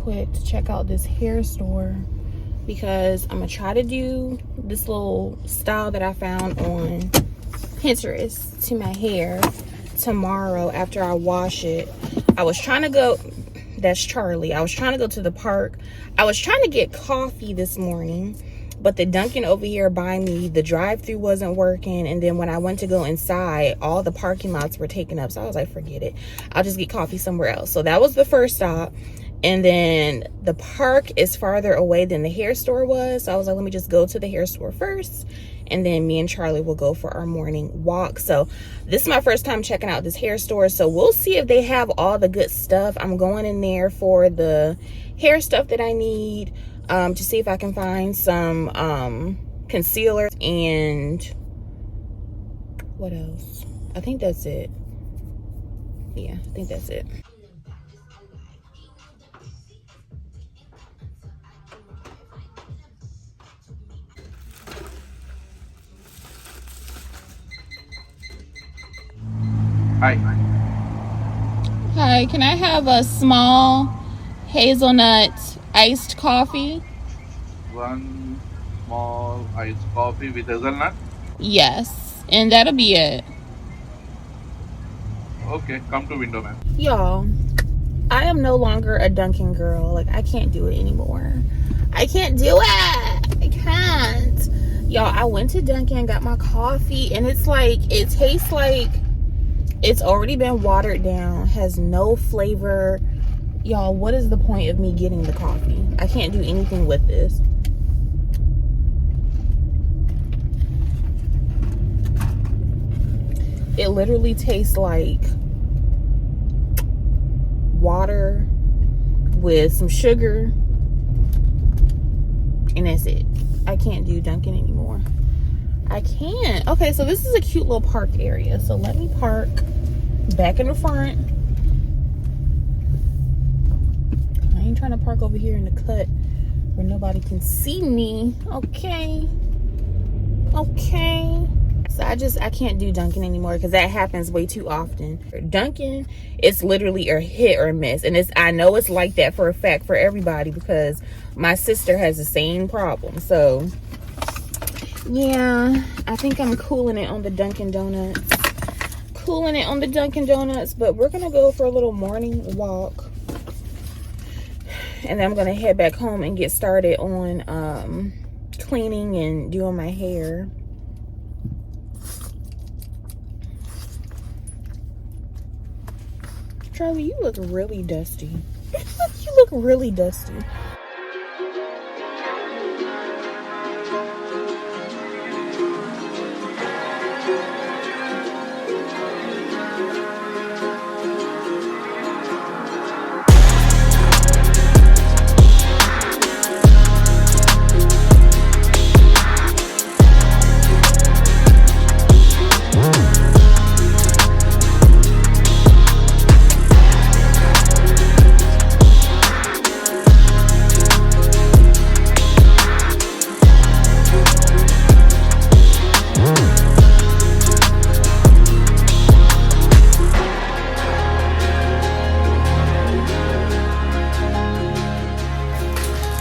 quick to check out this hair store because I'm gonna try to do this little style that I found on Pinterest to my hair tomorrow after I wash it. I was trying to go, that's Charlie. I was trying to go to the park. I was trying to get coffee this morning, but the Dunkin' over here by me, the drive-thru wasn't working. And then when I went to go inside, all the parking lots were taken up. So I was like, forget it. I'll just get coffee somewhere else. So that was the first stop. And then the park is farther away than the hair store was. So I was like, let me just go to the hair store first. And then me and Charlie will go for our morning walk. So this is my first time checking out this hair store. So we'll see if they have all the good stuff. I'm going in there for the hair stuff that I need, to see if I can find some concealer and what else? I think that's it. Yeah, I think that's it. Hi. Hi, can I have a small hazelnut iced coffee? One small iced coffee with hazelnut. Yes, and that'll be it. Okay, come to window, ma'am. Y'all, I am no longer a Dunkin' girl. Like, I can't do it anymore. I can't do it. I can't. Y'all, I went to Dunkin', got my coffee, and it's like, it tastes like it's already been watered down, has no flavor. Y'all, what is the point of me getting the coffee? I can't do anything with this. It literally tastes like water with some sugar, and that's it. I can't do Dunkin' anymore. I can't. Okay, so this is a cute little park area. So let me park back in the front. I ain't trying to park over here in the cut where nobody can see me. Okay. Okay. So I can't do Dunkin' anymore because that happens way too often. Dunkin', it's literally a hit or miss. And I know it's like that for a fact for everybody because my sister has the same problem. So yeah, I think I'm cooling it on the Dunkin' Donuts. Cooling it on the Dunkin' Donuts, but we're gonna go for a little morning walk. And then I'm gonna head back home and get started on cleaning and doing my hair. Charlie, you look really dusty. You look really dusty.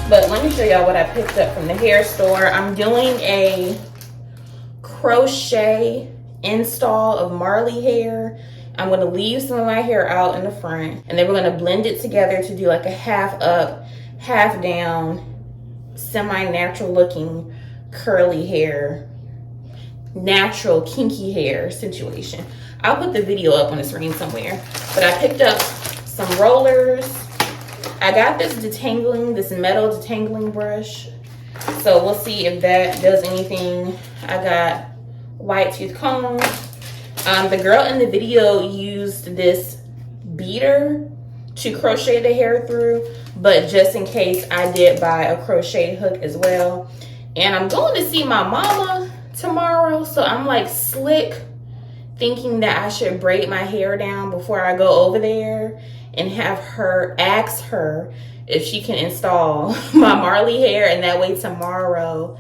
But let me show y'all what I picked up from the hair store. I'm doing a crochet install of Marley hair. I'm gonna leave some of my hair out in the front, and then we're gonna blend it together to do like a half up, half down, semi-natural looking curly hair, natural kinky hair situation. I'll put the video up on the screen somewhere. But I picked up some rollers. I got this metal detangling brush. So we'll see if that does anything. I got white tooth comb. The girl in the video used this beater to crochet the hair through, but just in case, I did buy a crochet hook as well. And I'm going to see my mama tomorrow, so I'm like slick thinking that I should braid my hair down before I go over there and ask her if she can install my Marley hair, and that way tomorrow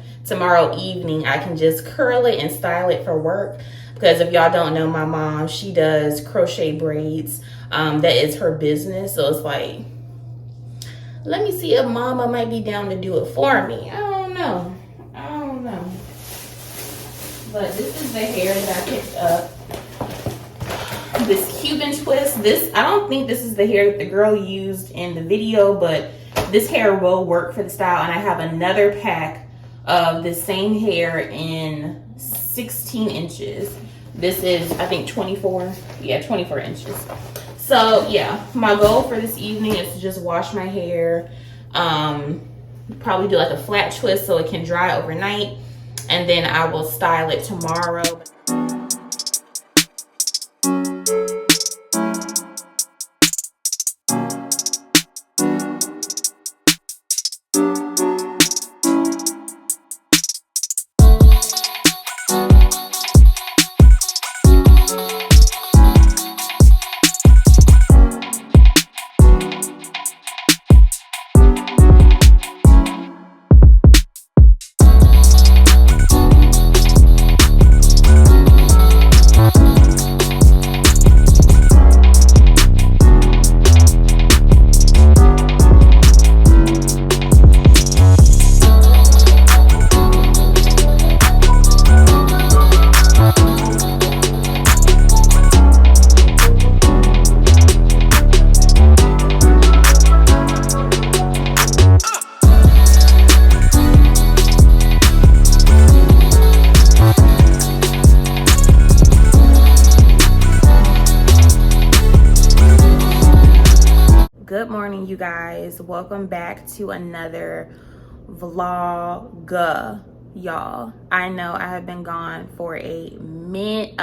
evening I can just curl it and style it for work. Because if y'all don't know my mom, she does crochet braids. That is her business. So it's like Let me see if mama might be down to do it for me. I don't know. But this is the hair that I picked up. This Cuban twist. I don't think this is the hair that the girl used in the video, but this hair will work for the style. And I have another pack of the same hair in 16 inches. This is, I think, 24. Yeah, 24 inches. So yeah, my goal for this evening is to just wash my hair. Probably do like a flat twist so it can dry overnight. And then I will style it tomorrow. Good morning, you guys. Welcome back to another vlog, y'all. I know I have been gone for a minute,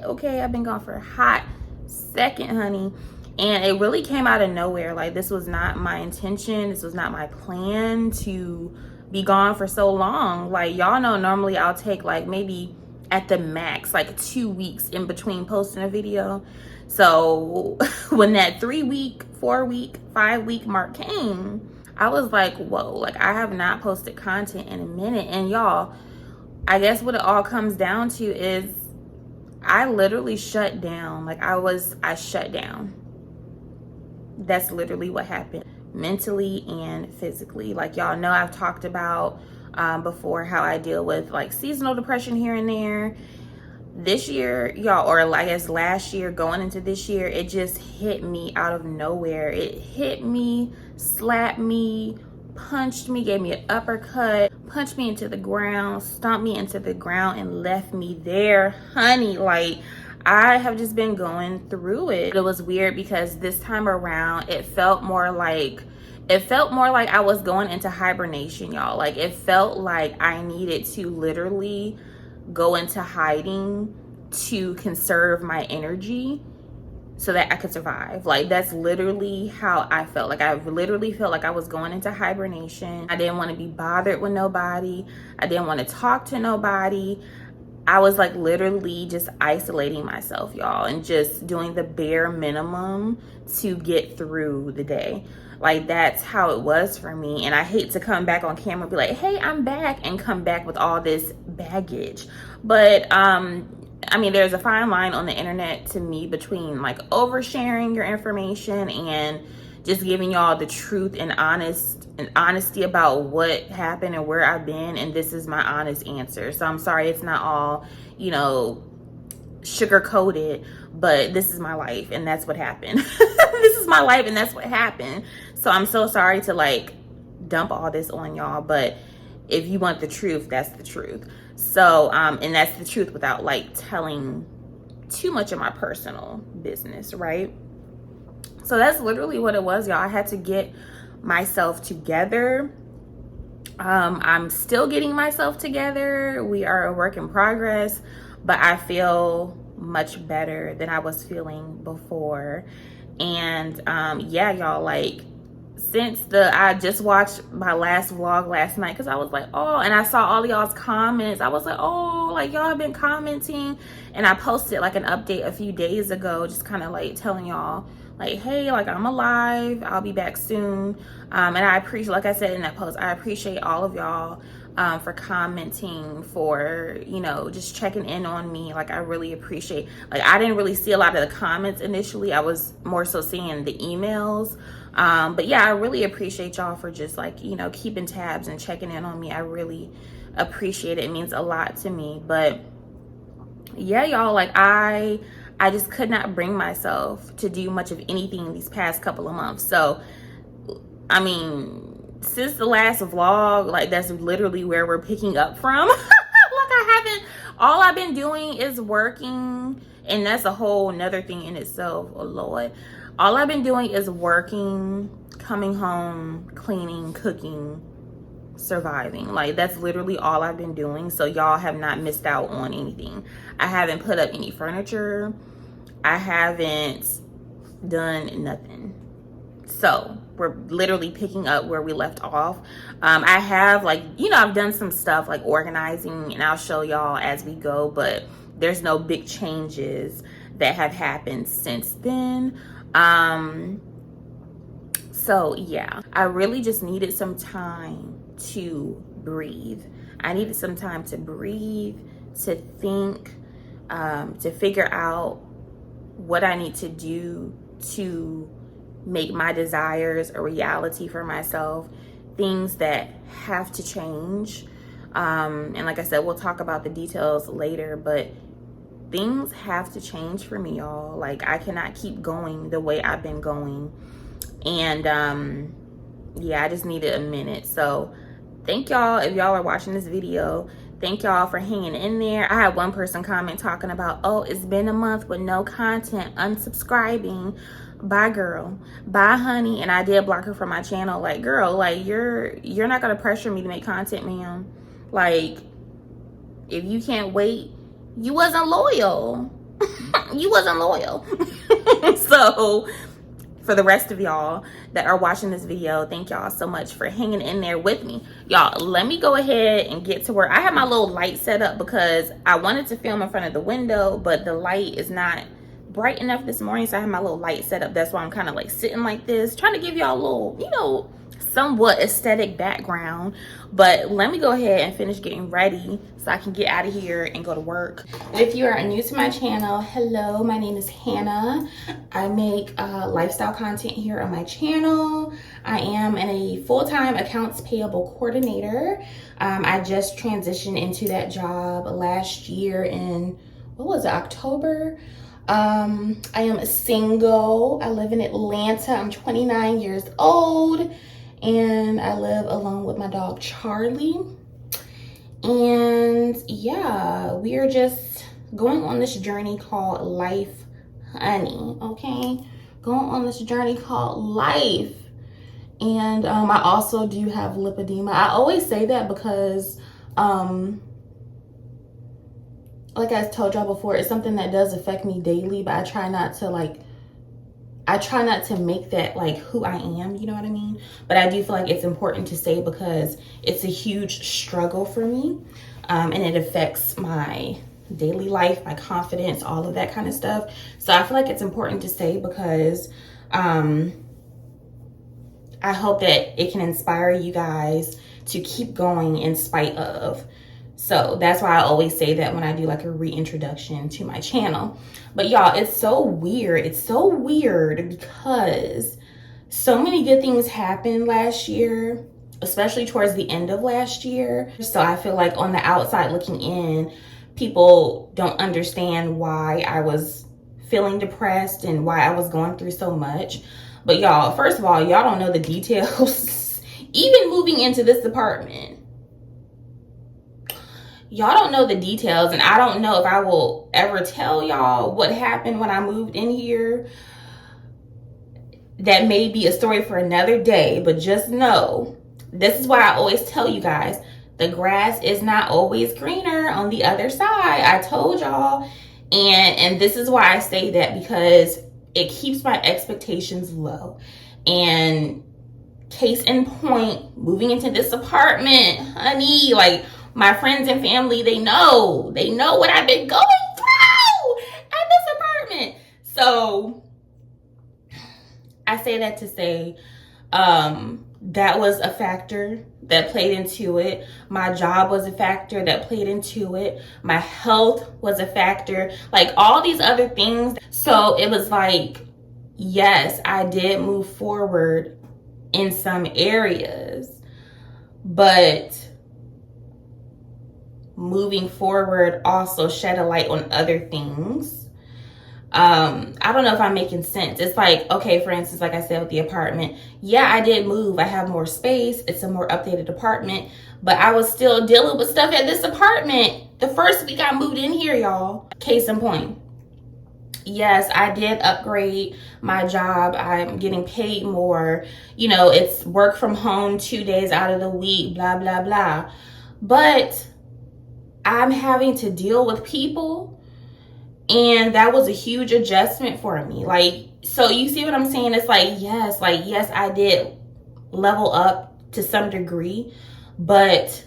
okay? I've been gone for a hot second, honey. And it really came out of nowhere. Like, this was not my intention. This was not my plan to be gone for so long. Like, y'all know normally I'll take like maybe at the max like 2 weeks in between posting a video. So when that 3 week, 4 week, 5 week mark came, I was like, whoa, like I have not posted content in a minute. And y'all, I guess what it all comes down to is I literally shut down. Like I shut down. That's literally what happened, mentally and physically. Like y'all know I've talked about before how I deal with like seasonal depression here and there. This year, y'all, or I guess last year going into this year, it just hit me out of nowhere. It hit me, slapped me, punched me, gave me an uppercut, punched me into the ground, stomped me into the ground, and left me there, honey. Like, I have just been going through it. It was weird because this time around, it felt more like I was going into hibernation, y'all. Like, it felt like I needed to literally go into hiding to conserve my energy so that I could survive. Like, that's literally how I felt. Like, I literally felt like I was going into hibernation. I didn't want to be bothered with nobody. I didn't want to talk to nobody. I was like literally just isolating myself, y'all, and just doing the bare minimum to get through the day. Like, that's how it was for me. And I hate to come back on camera and be like, hey, I'm back, and come back with all this baggage. But I mean, there's a fine line on the internet to me between like oversharing your information and just giving y'all the truth and honesty about what happened and where I've been. And this is my honest answer. So I'm sorry it's not all, you know, sugar coated, but this is my life and that's what happened. This is my life and that's what happened. So I'm so sorry to like dump all this on y'all, but if you want the truth, that's the truth. So and that's the truth without like telling too much of my personal business, right? So that's literally what it was, y'all. I had to get myself together. I'm still getting myself together. We are a work in progress, but I feel much better than I was feeling before. And yeah, y'all, like, I just watched my last vlog last night because I was like, oh, and I saw all y'all's comments. I was like, oh, like y'all have been commenting. And I posted like an update a few days ago, just kind of like telling y'all like, hey, like I'm alive, I'll be back soon. And I appreciate, like I said in that post, I appreciate all of y'all for commenting, for, you know, just checking in on me. Like, I really appreciate, like, I didn't really see a lot of the comments initially. I was more so seeing the emails, But yeah, I really appreciate y'all for just like, you know, keeping tabs and checking in on me. I really appreciate it. It means a lot to me. But yeah, y'all, like I just could not bring myself to do much of anything these past couple of months. So I mean, since the last vlog, like that's literally where we're picking up from. Like all I've been doing is working, and that's a whole nother thing in itself. Oh Lord. All I've been doing is working, coming home, cleaning, cooking, surviving. Like that's literally all I've been doing. So y'all have not missed out on anything. I haven't put up any furniture. I haven't done nothing. So we're literally picking up where we left off. I have, like, you know, I've done some stuff like organizing, and I'll show y'all as we go, but there's no big changes that have happened since then. So yeah, I really just needed some time to breathe. I needed some time to breathe, to think, to figure out what I need to do to make my desires a reality for myself, things that have to change. And like I said, we'll talk about the details later, but things have to change for me, y'all. Like I cannot keep going the way I've been going. And yeah, I just needed a minute. So thank y'all if y'all are watching this video. Thank y'all for hanging in there. I had one person comment talking about, oh, it's been a month with no content, unsubscribing. Bye, girl. Bye, honey. And I did block her from my channel. Like, girl, like you're not gonna pressure me to make content, ma'am. Like, if you can't wait, you wasn't loyal. You wasn't loyal. So for the rest of y'all that are watching this video, thank y'all so much for hanging in there with me. Y'all, let me go ahead and get to where I have my little light set up because I wanted to film in front of the window, but the light is not bright enough this morning, so I have my little light set up. That's why I'm kind of like sitting like this, trying to give y'all a little, you know, somewhat aesthetic background. But let me go ahead and finish getting ready so I can get out of here and go to work. And if you are new to my channel, hello, my name is Hannah. I make lifestyle content here on my channel. I am a full-time accounts payable coordinator. I just transitioned into that job last year in, what was it, October? I am single. I live in Atlanta. I'm 29 years old. And I live alone with my dog, Charlie. And yeah, we are just going on this journey called life, honey, okay? Going on this journey called life. And I also do have lipedema. I always say that because, like I told y'all before, it's something that does affect me daily, but I try not to make that like who I am, you know what I mean? But I do feel like it's important to say because it's a huge struggle for me, and it affects my daily life, my confidence, all of that kind of stuff. So I feel like it's important to say because I hope that it can inspire you guys to keep going in spite of. So that's why I always say that when I do like a reintroduction to my channel. But y'all, it's so weird. It's so weird because so many good things happened last year, especially towards the end of last year. So I feel like on the outside looking in, people don't understand why I was feeling depressed and why I was going through so much. But y'all, first of all, y'all don't know the details. Even moving into this apartment, y'all don't know the details, and I don't know if I will ever tell y'all what happened when I moved in here. That may be a story for another day, but just know, this is why I always tell you guys, the grass is not always greener on the other side. I told y'all, and this is why I say that, because it keeps my expectations low. And case in point, moving into this apartment, honey, like, my friends and family, they know what I've been going through at this apartment. So I say that to say that was a factor that played into it. My job was a factor that played into it. My health was a factor, like all these other things. So it was like, yes, I did move forward in some areas, but moving forward also shed a light on other things. I don't know if I'm making sense. It's like, okay, for instance, like I said with the apartment, yeah, I did move. I have more space. It's a more updated apartment, but I was still dealing with stuff at this apartment the first week I moved in here, y'all. Case in point. Yes, I did upgrade my job. I'm getting paid more. You know, it's work from home 2 days out of the week, blah, blah, blah. But I'm having to deal with people, and that was a huge adjustment for me. Like, so you see what I'm saying? It's like, yes, I did level up to some degree, but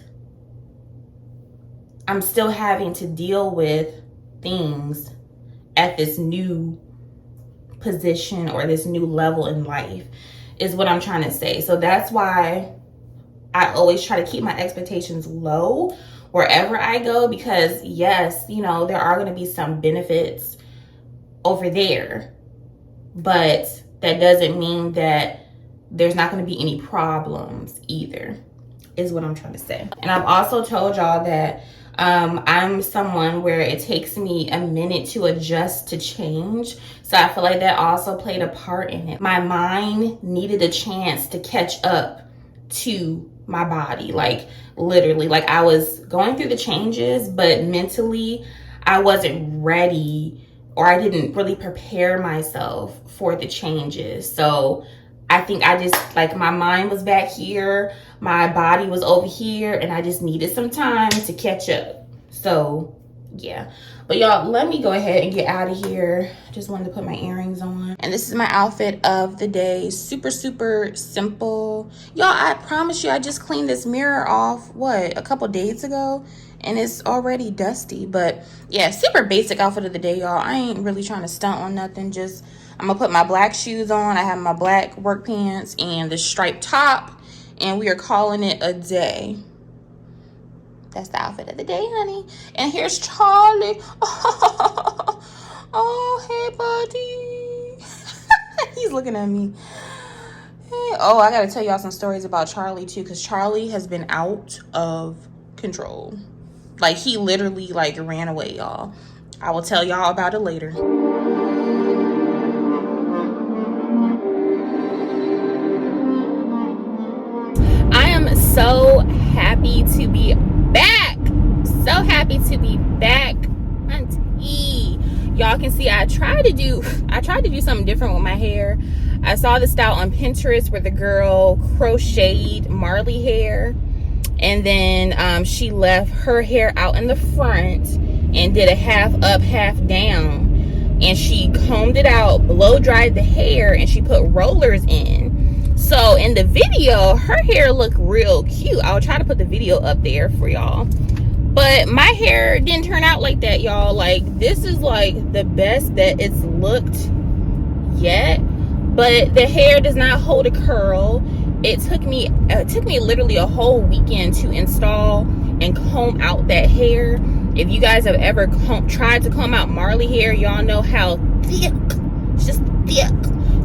I'm still having to deal with things at this new position or this new level in life, is what I'm trying to say. So that's why I always try to keep my expectations low wherever I go, because yes, you know, there are going to be some benefits over there, but that doesn't mean that there's not going to be any problems either, is what I'm trying to say. And I've also told y'all that I'm someone where it takes me a minute to adjust to change. So I feel like that also played a part in it. My mind needed a chance to catch up to my body. Like, literally, like, I was going through the changes, but mentally I wasn't ready, or I didn't really prepare myself for the changes. So I think I just, like, my mind was back here, my body was over here, and I just needed some time to catch up. So yeah, but y'all, let me go ahead and get out of here. Just wanted to put my earrings on, and this is my outfit of the day. Super simple, y'all. I promise you, I just cleaned this mirror off a couple days ago, and it's already dusty. But yeah, super basic outfit of the day, y'all. I ain't really trying to stunt on nothing. Just, I'm gonna put my black shoes on. I have my black work pants and the striped top, and we are calling it a day. That's the outfit of the day, honey. And here's Charlie. Oh, hey, buddy. He's looking at me. Hey. Oh, I gotta tell y'all some stories about Charlie too, because Charlie has been out of control. Like, he literally, like, ran away, y'all. I will tell y'all about it later. I am so happy to be back. So happy to be back, auntie. Y'all can see I tried to do something different with my hair. I saw the style on Pinterest where the girl crocheted Marley hair, and then she left her hair out in the front and did a half up, half down, and she combed it out, blow dried the hair, and she put rollers in. So in the video, her hair looked real cute. I'll try to put the video up there for y'all. But my hair didn't turn out like that, y'all. Like, this is like the best that it's looked yet. But the hair does not hold a curl. It took me literally a whole weekend to install and comb out that hair. If you guys have ever tried to comb out Marley hair, y'all know how thick. It's just thick.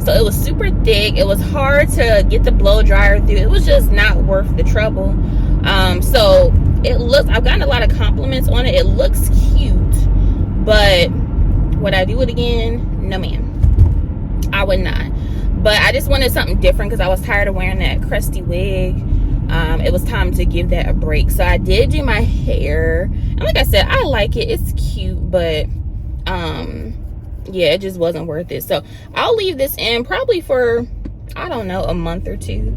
So it was super thick. It was hard to get the blow dryer through. It was just not worth the trouble. So it looks, I've gotten a lot of compliments on it. It looks cute, but would I do it again? No, ma'am. I would not. But I just wanted something different because I was tired of wearing that crusty wig. It was time to give that a break. So I did do my hair. And like I said, I like it. It's cute, but yeah, it just wasn't worth it. So I'll leave this in probably for, I don't know, a month or two.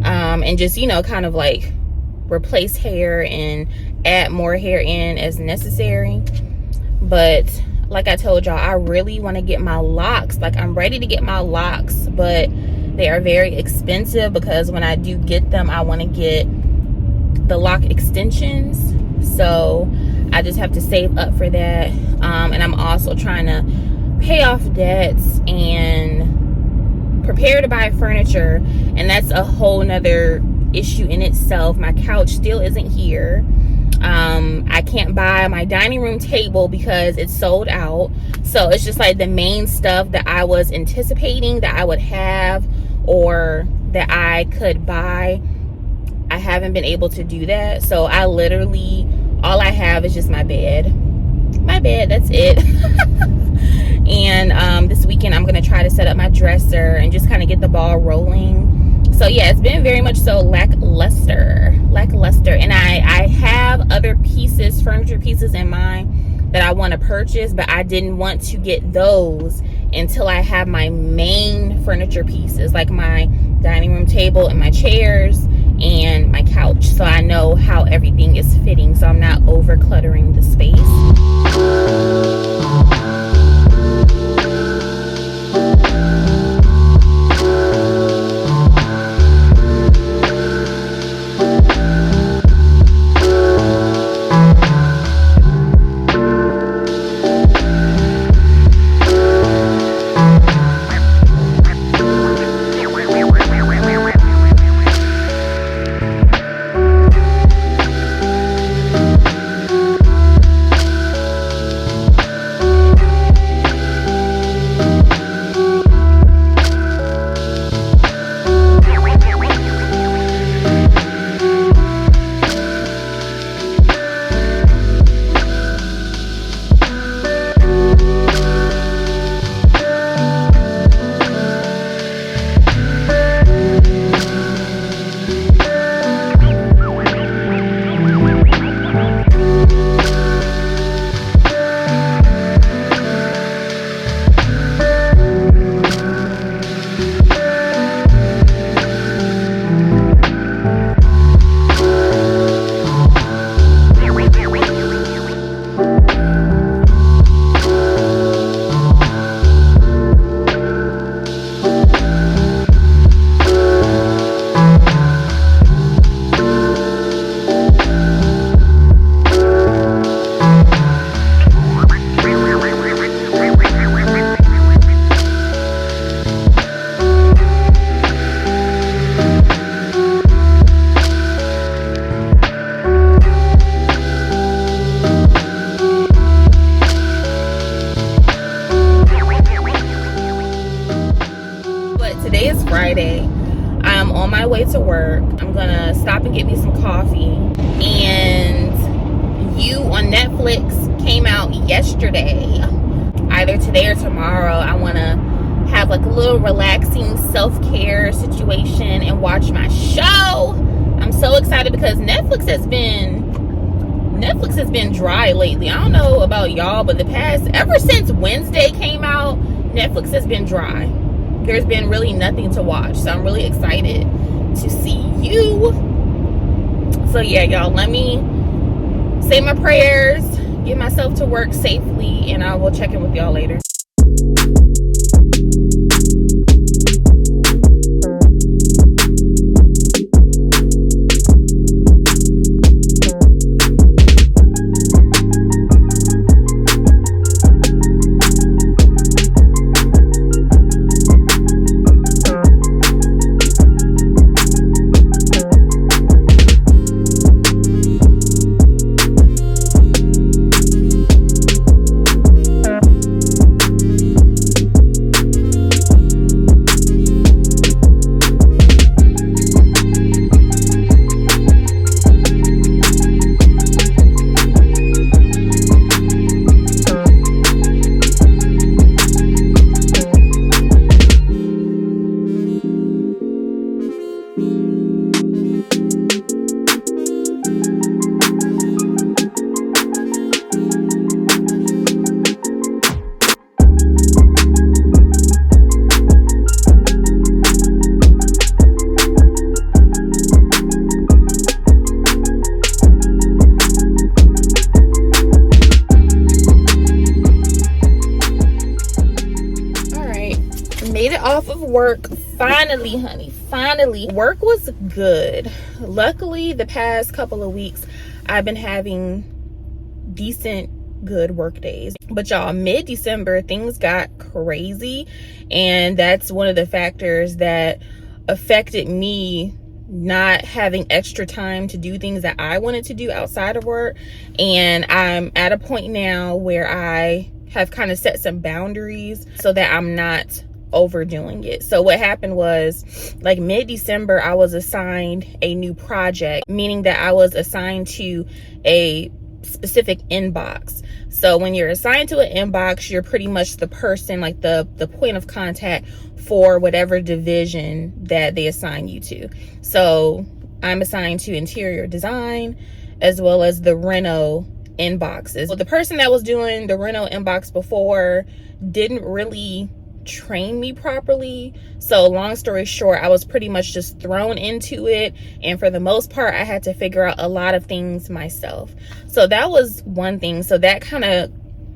And just, you know, kind of like replace hair and add more hair in as necessary. But like I told y'all, I really want to get my locks. Like, I'm ready to get my locks, but they are very expensive because when I do get them, I want to get the lock extensions. So I just have to save up for that. And I'm also trying to pay off debts and prepare to buy furniture. And that's a whole nother issue in itself. My couch still isn't here. I can't buy my dining room table because it's sold out. So it's just like the main stuff that I was anticipating that I would have or that I could buy. I haven't been able to do that. So I literally, all I have is just my bed. My bed, that's it. And this weekend I'm gonna try to set up my dresser and just kind of get the ball rolling. So yeah, it's been very much so lackluster. And I have other pieces, furniture pieces in mind that I want to purchase, but I didn't want to get those until I have my main furniture pieces, like my dining room table and my chairs and my couch, so I know how everything is fitting, so I'm not over cluttering the space. Today is Friday. I'm on my way to work. I'm gonna stop and get me some coffee. And You on Netflix came out yesterday. Either today or tomorrow. I wanna have like a little relaxing self-care situation and watch my show. I'm so excited because Netflix has been dry lately. I don't know about y'all, but ever since Wednesday came out, Netflix has been dry. There's been really nothing to watch, so I'm really excited to see You. So yeah, y'all, let me say my prayers, get myself to work safely, and I will check in with y'all later. Made it off of work finally, honey. Finally. Work was good. Luckily, the past couple of weeks I've been having decent good work days, but y'all, mid-December things got crazy, and that's one of the factors that affected me not having extra time to do things that I wanted to do outside of work. And I'm at a point now where I have kind of set some boundaries so that I'm not overdoing it. So what happened was, like, mid-December, I was assigned a new project, meaning that I was assigned to a specific inbox. So when you're assigned to an inbox, you're pretty much the person, like the point of contact for whatever division that they assign you to. So I'm assigned to interior design as well as the reno inboxes. Well, the person that was doing the reno inbox before didn't really train me properly. So long story short, I was pretty much just thrown into it, and for the most part I had to figure out a lot of things myself. So that was one thing. So that kind of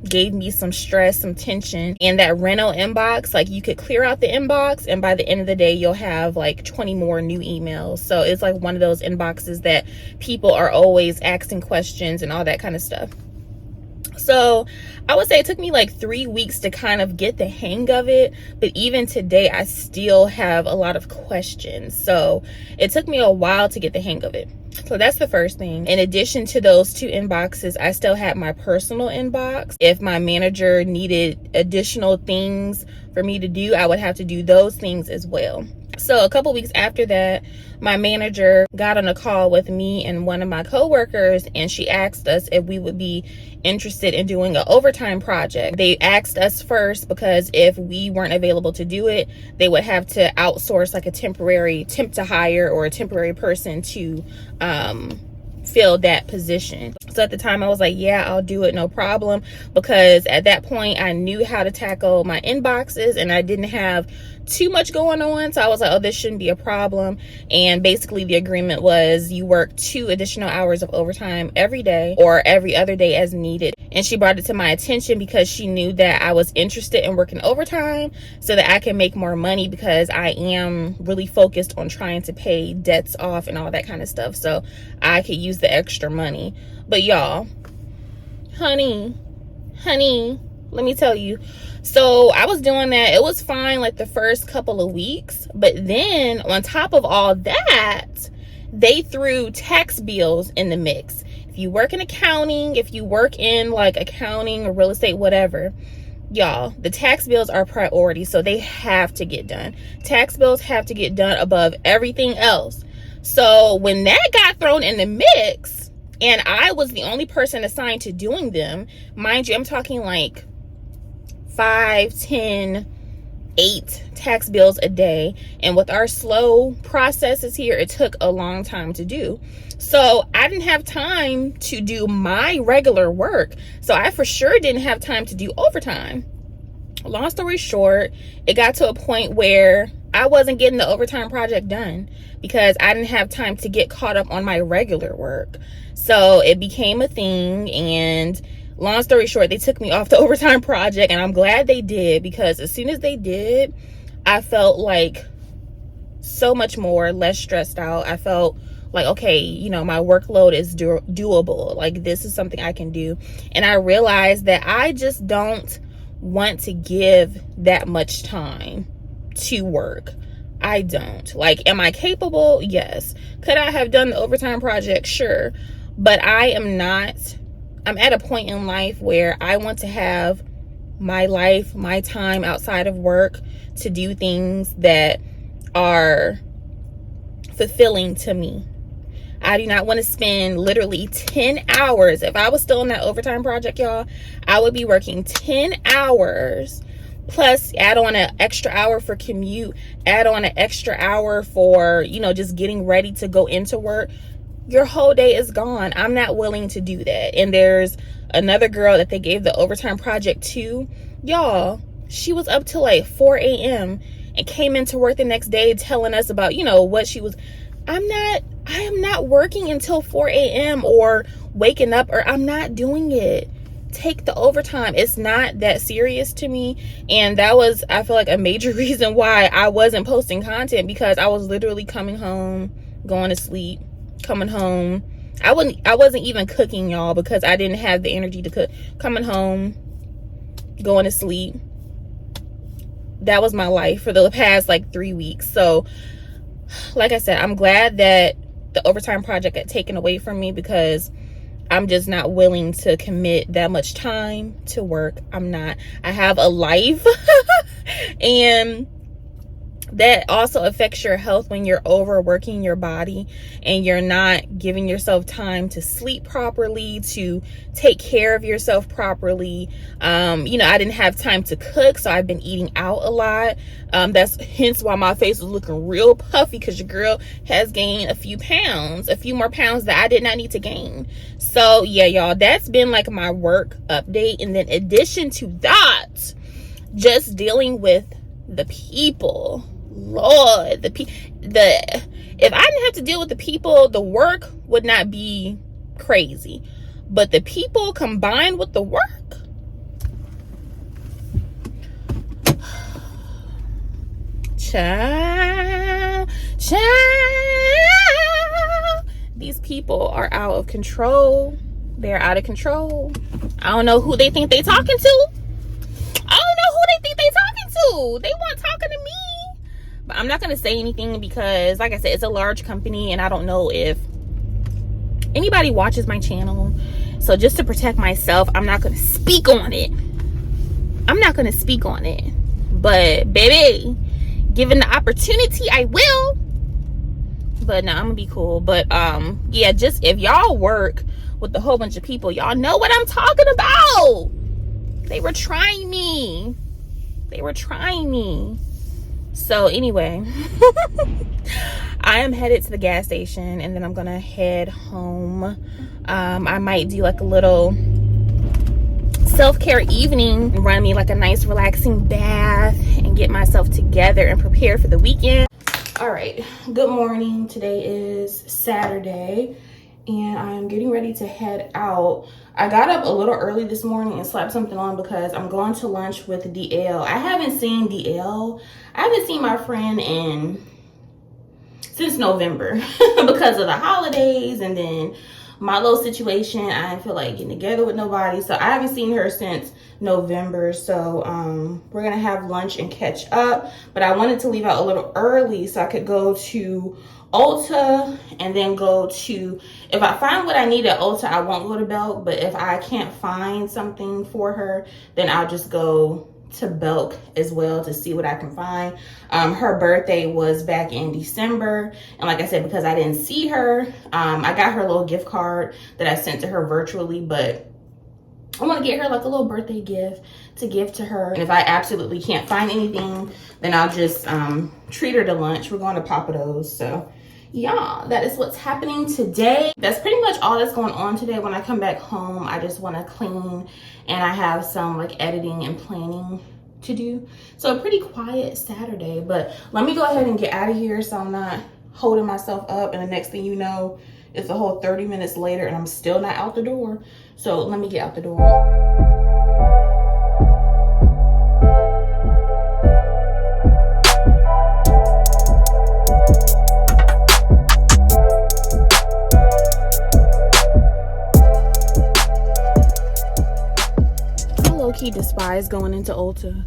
gave me some stress, some tension. And that reno inbox, like, you could clear out the inbox and by the end of the day you'll have like 20 more new emails. So it's like one of those inboxes that people are always asking questions and all that kind of stuff. So I would say it took me like 3 weeks to kind of get the hang of it. But even today, I still have a lot of questions. So it took me a while to get the hang of it. So that's the first thing. In addition to those two inboxes, I still had my personal inbox. If my manager needed additional things for me to do, I would have to do those things as well. So a couple weeks after that, my manager got on a call with me and one of my coworkers, and she asked us if we would be interested in doing an overtime project. They asked us first because if we weren't available to do it, they would have to outsource like a temporary temp to hire or a temporary person to fill that position. So at the time I was like, yeah, I'll do it, no problem, because at that point I knew how to tackle my inboxes and I didn't have too much going on. So I was like, oh, this shouldn't be a problem. And basically the agreement was you work 2 additional hours of overtime every day or every other day as needed. And she brought it to my attention because she knew that I was interested in working overtime so that I can make more money, because I am really focused on trying to pay debts off and all that kind of stuff, so I could use the extra money. But y'all, honey, let me tell you. So I was doing that. It was fine like the first couple of weeks. But then on top of all that, they threw tax bills in the mix. If you work in accounting, if you work in like accounting or real estate, whatever, y'all, the tax bills are priority. So they have to get done. Tax bills have to get done above everything else. So when that got thrown in the mix and I was the only person assigned to doing them, mind you, I'm talking like 5, 10, 8 tax bills a day. And with our slow processes here, it took a long time to do. So I didn't have time to do my regular work. So I for sure didn't have time to do overtime. Long story short, it got to a point where I wasn't getting the overtime project done because I didn't have time to get caught up on my regular work. So it became a thing, and long story short, they took me off the overtime project, and I'm glad they did, because as soon as they did, I felt like so much more less stressed out. I felt like, okay, you know, my workload is doable. Like, this is something I can do. And I realized that I just don't want to give that much time to work. I don't. Like, am I capable? Yes. Could I have done the overtime project? Sure. But I am not. I'm at a point in life where I want to have my life, my time outside of work to do things that are fulfilling to me. I do not want to spend literally 10 hours. If I was still on that overtime project, y'all, I would be working 10 hours plus add on an extra hour for commute, add on an extra hour for, you know, just getting ready to go into work. Your whole day is gone. I'm not willing to do that. And there's another girl that they gave the overtime project to. Y'all, she was up till like 4 a.m. and came into work the next day telling us about, you know, what she was. I am not working until 4 a.m. or waking up, or I'm not doing it. Take the overtime. It's not that serious to me. And that was, I feel like, a major reason why I wasn't posting content, because I was literally coming home, going to sleep, coming home. I wasn't even cooking, y'all, because I didn't have the energy to cook. Coming home, going to sleep. That was my life for the past like 3 weeks. So like I said, I'm glad that the overtime project got taken away from me, because I'm just not willing to commit that much time to work. I'm not. I have a life and that also affects your health when you're overworking your body and you're not giving yourself time to sleep properly, to take care of yourself properly. You know, I didn't have time to cook, so I've been eating out a lot. That's hence why my face is looking real puffy, because your girl has gained a few more pounds that I did not need to gain. So yeah, y'all, that's been like my work update. And then in addition to that, just dealing with the people. Lord, if I didn't have to deal with the people, the work would not be crazy. But the people combined with the work, child, these people are out of control. They're out of control. I don't know who they think they talking to. They weren't talking to me. But I'm not going to say anything because, like I said, it's a large company and I don't know if anybody watches my channel. So just to protect myself, I'm not going to speak on it. But baby, given the opportunity, I will. But no, I'm going to be cool. But yeah, just if y'all work with a whole bunch of people, y'all know what I'm talking about. They were trying me. So anyway, I am headed to the gas station and then I'm gonna head home. I might do like a little self-care evening and run me like a nice relaxing bath and get myself together and prepare for the weekend. All right, good morning. Today is Saturday and I'm getting ready to head out. I got up a little early this morning and slapped something on because I'm going to lunch with DL. I haven't seen DL. I haven't seen my friend since November because of the holidays and then my little situation. I didn't feel like getting together with nobody. So I haven't seen her since November. So we're going to have lunch and catch up. But I wanted to leave out a little early so I could go to Ulta and then go to, if I find what I need at Ulta, I won't go to Belk, but if I can't find something for her, then I'll just go to Belk as well to see what I can find. Her birthday was back in December, and like I said, because I didn't see her, I got her a little gift card that I sent to her virtually, but I want to get her like a little birthday gift to give to her. And if I absolutely can't find anything, then I'll just treat her to lunch. We're going to Papados. So yeah, that is what's happening today. That's pretty much all that's going on today. When I come back home, I just want to clean and I have some like editing and planning to do. So a pretty quiet Saturday, but let me go ahead and get out of here so I'm not holding myself up. And the next thing you know, it's a whole 30 minutes later and I'm still not out the door. So let me get out the door. He despise going into Ulta.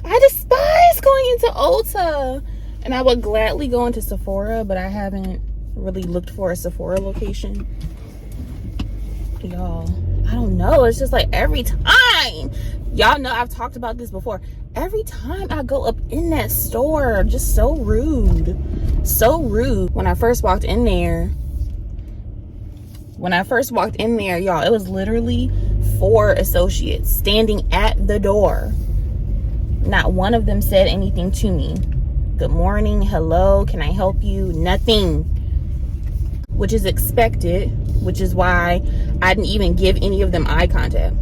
I despise going into Ulta, and I would gladly go into Sephora, but I haven't really looked for a Sephora location. Y'all, I don't know. It's just like every time, y'all know I've talked about this before. Every time I go up in that store, just so rude. When I first walked in there, y'all, it was literally 4 associates standing at the door. Not one of them said anything to me. Good morning, hello, can I help you? Nothing. Which is expected, which is why I didn't even give any of them eye contact.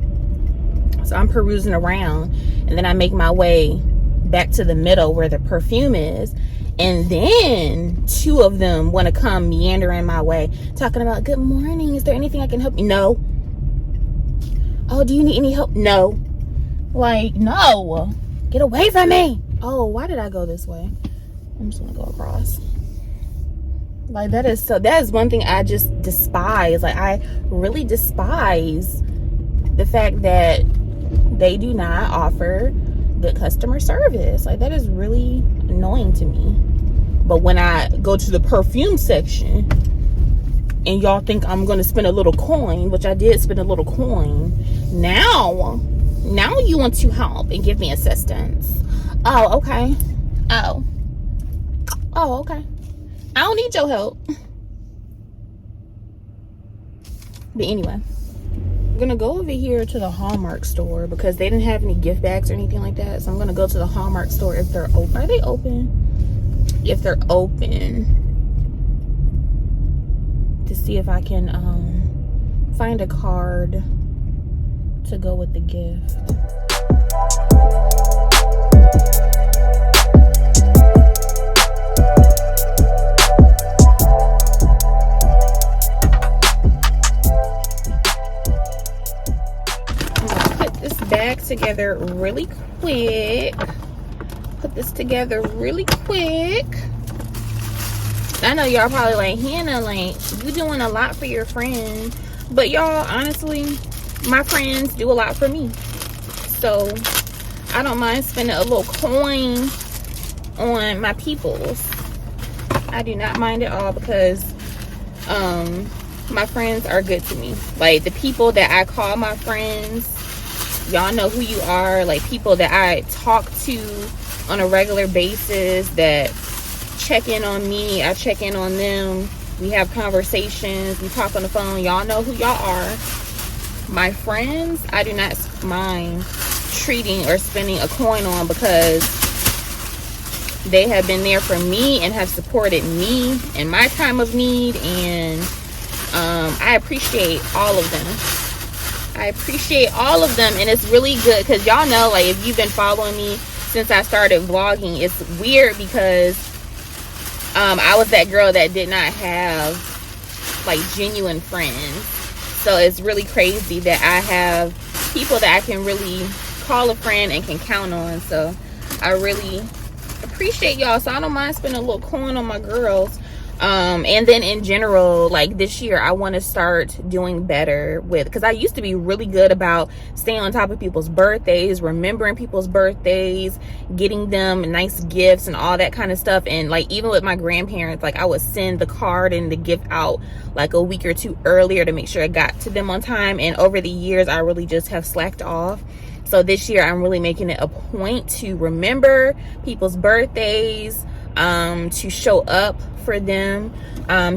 So I'm perusing around and then I make my way back to the middle where the perfume is. And then 2 of them want to come meandering my way, talking about, good morning, is there anything I can help you? No. Oh, do you need any help? No. Like, no. Get away from me. Oh, why did I go this way? I'm just going to go across. Like, that is one thing I just despise. Like, I really despise the fact that they do not offer good customer service. Like, that is really annoying to me. But when I go to the perfume section and y'all think I'm gonna spend a little coin, which I did spend a little coin, now you want to help and give me assistance. Oh, okay. Oh, okay. I don't need your help. But anyway, I'm gonna go over here to the Hallmark store because they didn't have any gift bags or anything like that. So I'm gonna go to the Hallmark store if they're open. Are they open? If they're open, to see if I can find a card to go with the gift. Bag together really quick. Put this together really quick. I know y'all probably like, Hannah, like, you doing a lot for your friend. But y'all, honestly, my friends do a lot for me. So I don't mind spending a little coin on my peoples. I do not mind at all because my friends are good to me. Like, the people that I call my friends, y'all know who you are. Like, people that I talk to on a regular basis that check in on me, I check in on them, we have conversations, we talk on the phone. Y'all know who y'all are. My friends, I do not mind treating or spending a coin on because they have been there for me and have supported me in my time of need, and I appreciate all of them. I appreciate all of them, and it's really good because y'all know, like, if you've been following me since I started vlogging, it's weird because I was that girl that did not have like genuine friends. So it's really crazy that I have people that I can really call a friend and can count on. So I really appreciate y'all. So I don't mind spending a little coin on my girls. And then in general, like, this year I want to start doing better with, because I used to be really good about staying on top of people's birthdays, remembering people's birthdays, getting them nice gifts and all that kind of stuff. And like, even with my grandparents, like, I would send the card and the gift out like a week or two earlier to make sure it got to them on time. And over the years, I really just have slacked off. So this year I'm really making it a point to remember people's birthdays, to show up for them,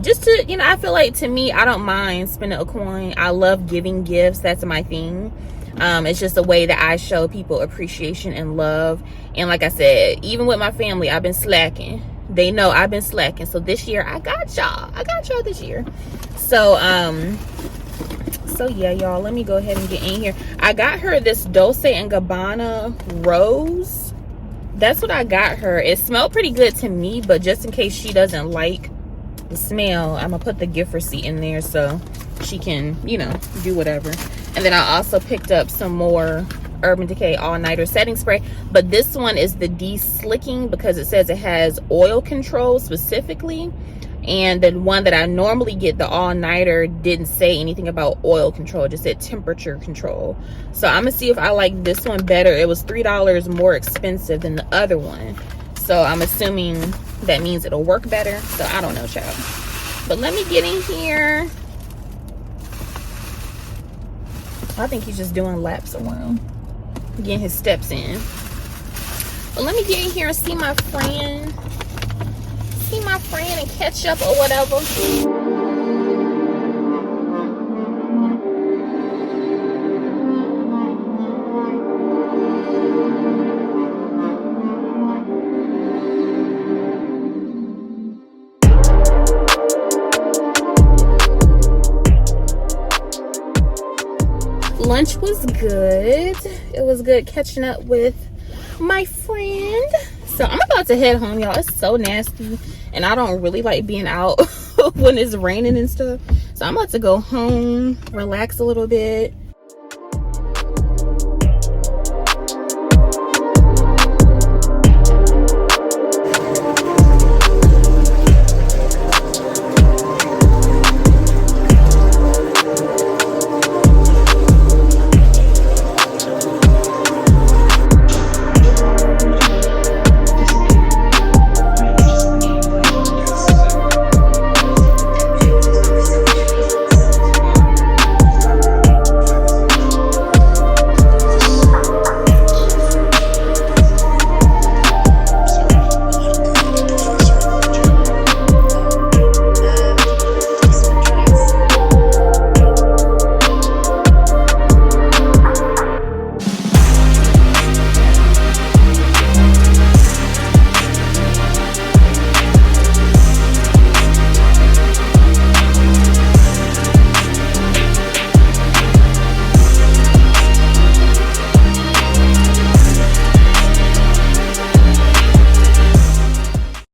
just to, you know, I feel like, to me, I don't mind spending a coin. I love giving gifts. That's my thing. It's just a way that I show people appreciation and love. And like I said, even with my family, I've been slacking. They know I've been slacking. So this year I got y'all this year. So yeah, y'all, let me go ahead and get in here. I got her this Dolce & Gabbana rose. That's what I got her. It smelled pretty good to me, but just in case she doesn't like the smell, I'm gonna put the gift receipt in there so she can, you know, do whatever. And then I also picked up some more Urban Decay all-nighter setting spray, but this one is the de-slicking because it says it has oil control specifically. And the one that I normally get, the all-nighter, didn't say anything about oil control, it just said temperature control. So I'm gonna see if I like this one better. It was $3 more expensive than the other one, so I'm assuming that means it'll work better. So I don't know, child. But let me get in here. I think he's just doing laps around, getting his steps in. But let me get in here and see my friend. And catch up or whatever. Lunch was good. It was good catching up with my friend. So I'm about to head home, y'all. It's so nasty, and I don't really like being out when it's raining and stuff. So I'm about to go home, relax a little bit,